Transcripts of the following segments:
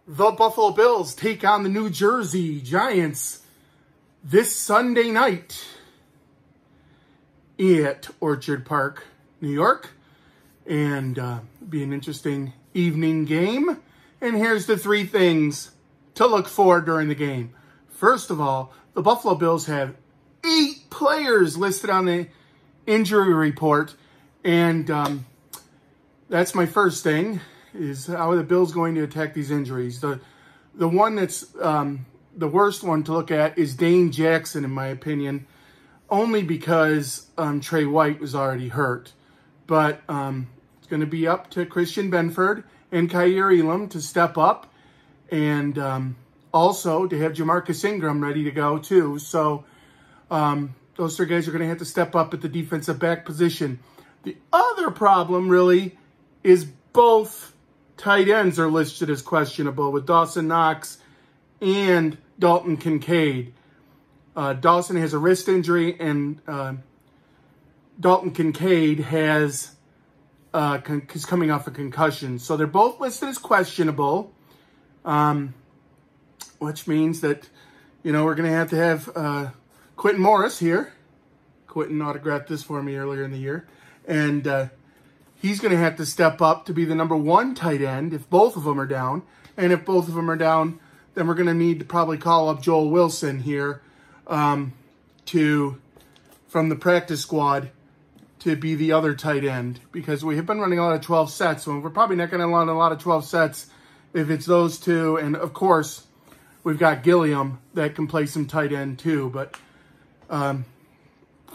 The Buffalo Bills take on the New Jersey Giants this Sunday night at Orchard Park, New York. And be an interesting evening game. And here's the three things to look for during the game. First of all, the Buffalo Bills have 8 players listed on the injury report. And that's my first thing, is how are the Bills going to attack these injuries. The one that's the worst one to look at is Dane Jackson, in my opinion, only because Trey White was already hurt. But it's going to be up to Christian Benford and Kaiir Elam to step up, and also to have Jamarcus Ingram ready to go too. So those 3 guys are going to have to step up at the defensive back position. The other problem really is both tight ends are listed as questionable, with Dawson Knox and Dalton Kincaid. Dawson has a wrist injury, and Dalton Kincaid is coming off a concussion. So they're both listed as questionable, which means that, we're going to have Quintin Morris here. Quintin autographed this for me earlier in the year. And he's going to have to step up to be the number 1 tight end if both of them are down. And if both of them are down, then we're going to need to probably call up Joel Wilson here from the practice squad to be the other tight end, because we have been running a lot of 12 sets. So we're probably not going to run a lot of 12 sets if it's those two. And, of course, we've got Gilliam that can play some tight end too. But,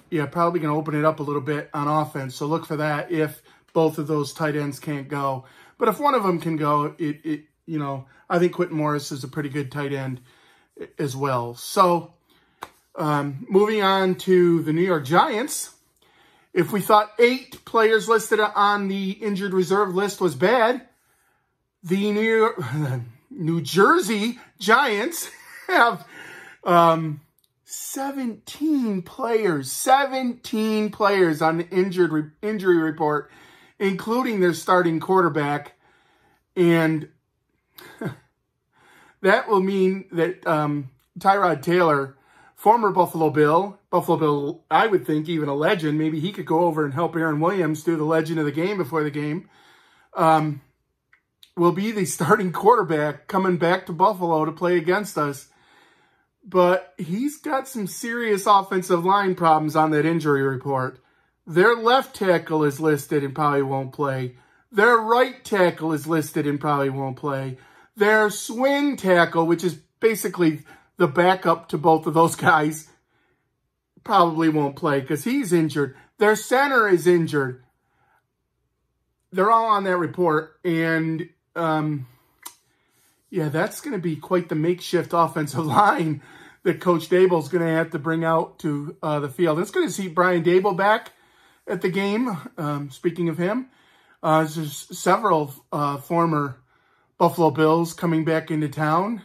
yeah, probably going to open it up a little bit on offense. So look for that if both of those tight ends can't go. But if one of them can go, I think Quintin Morris is a pretty good tight end as well. So moving on to the New York Giants. If we thought 8 players listed on the injured reserve list was bad, the New Jersey Giants have 17 players on the injury report, including their starting quarterback. And that will mean that Tyrod Taylor, former Buffalo Bill, I would think even a legend, maybe he could go over and help Aaron Williams do the legend of the game before the game, will be the starting quarterback coming back to Buffalo to play against us. But he's got some serious offensive line problems on that injury report. Their left tackle is listed and probably won't play. Their right tackle is listed and probably won't play. Their swing tackle, which is basically the backup to both of those guys, probably won't play because he's injured. Their center is injured. They're all on that report. And, yeah, that's going to be quite the makeshift offensive line that Coach Dable is going to have to bring out to the field. It's going to see Brian Dable back at the game. Speaking of him, there's several former Buffalo Bills coming back into town.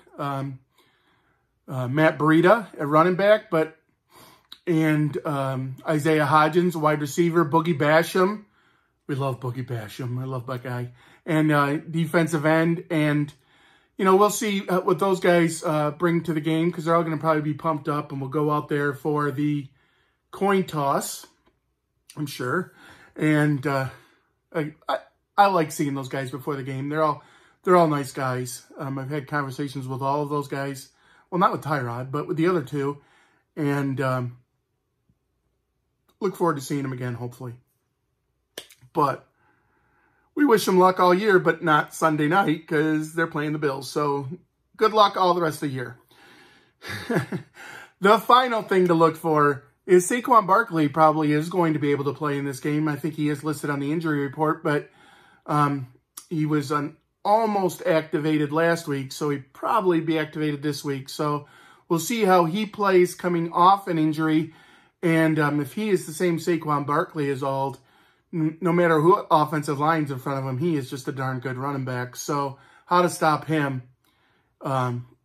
Matt Breida at running back, and Isaiah Hodgins, wide receiver, Boogie Basham. We love Boogie Basham. I love that guy. And defensive end. And, we'll see what those guys bring to the game, because they're all going to probably be pumped up, and we'll go out there for the coin toss, I'm sure. And I like seeing those guys before the game. They're all nice guys. I've had conversations with all of those guys. Well, not with Tyrod, but with the other 2. And look forward to seeing them again, hopefully. But we wish them luck all year, but not Sunday night, because they're playing the Bills. So good luck all the rest of the year. The final thing to look for is Saquon Barkley probably is going to be able to play in this game. I think he is listed on the injury report, but he was almost activated last week, so he'd probably be activated this week. So we'll see how he plays coming off an injury. And if he is the same Saquon Barkley as old, no matter who offensive line's in front of him, he is just a darn good running back. So how to stop him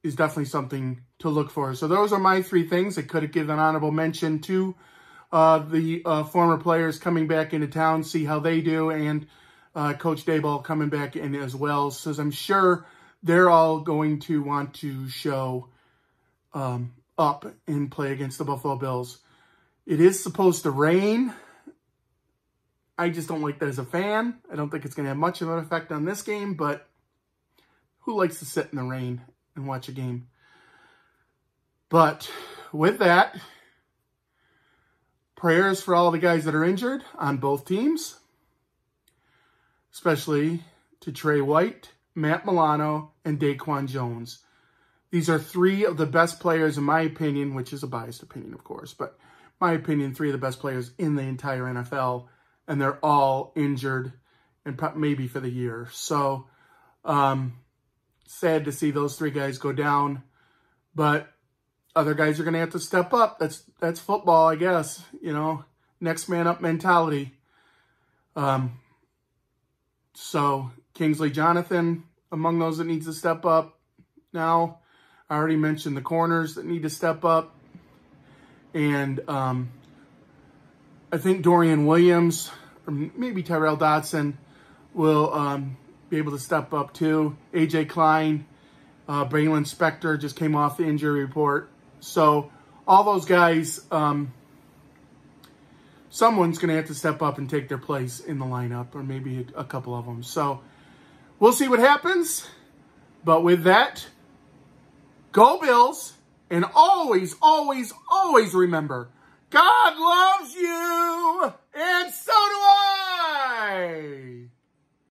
is definitely something to look for. So those are my 3 things. I could have given an honorable mention to the former players coming back into town, see how they do, and Coach Daboll coming back in as well. So I'm sure they're all going to want to show up and play against the Buffalo Bills. It is supposed to rain. I just don't like that as a fan. I don't think it's going to have much of an effect on this game, but who likes to sit in the rain and watch a game? But with that, prayers for all the guys that are injured on both teams, especially to Trey White, Matt Milano, and Daquan Jones. These are three of the best players, in my opinion, which is a biased opinion, of course, but my opinion, three of the best players in the entire NFL, and they're all injured and maybe for the year. So, sad to see those three guys go down, but other guys are going to have to step up. That's football, I guess, you know, next man up mentality. So Kingsley Jonathan, among those that needs to step up. Now, I already mentioned the corners that need to step up. And I think Dorian Williams, or maybe Tyrell Dodson, will be able to step up too. A.J. Klein, Braylon Spector just came off the injury report. So all those guys, someone's going to have to step up and take their place in the lineup, or maybe a couple of them. So we'll see what happens. But with that, go Bills. And always, always, always remember, God loves you, and so do I.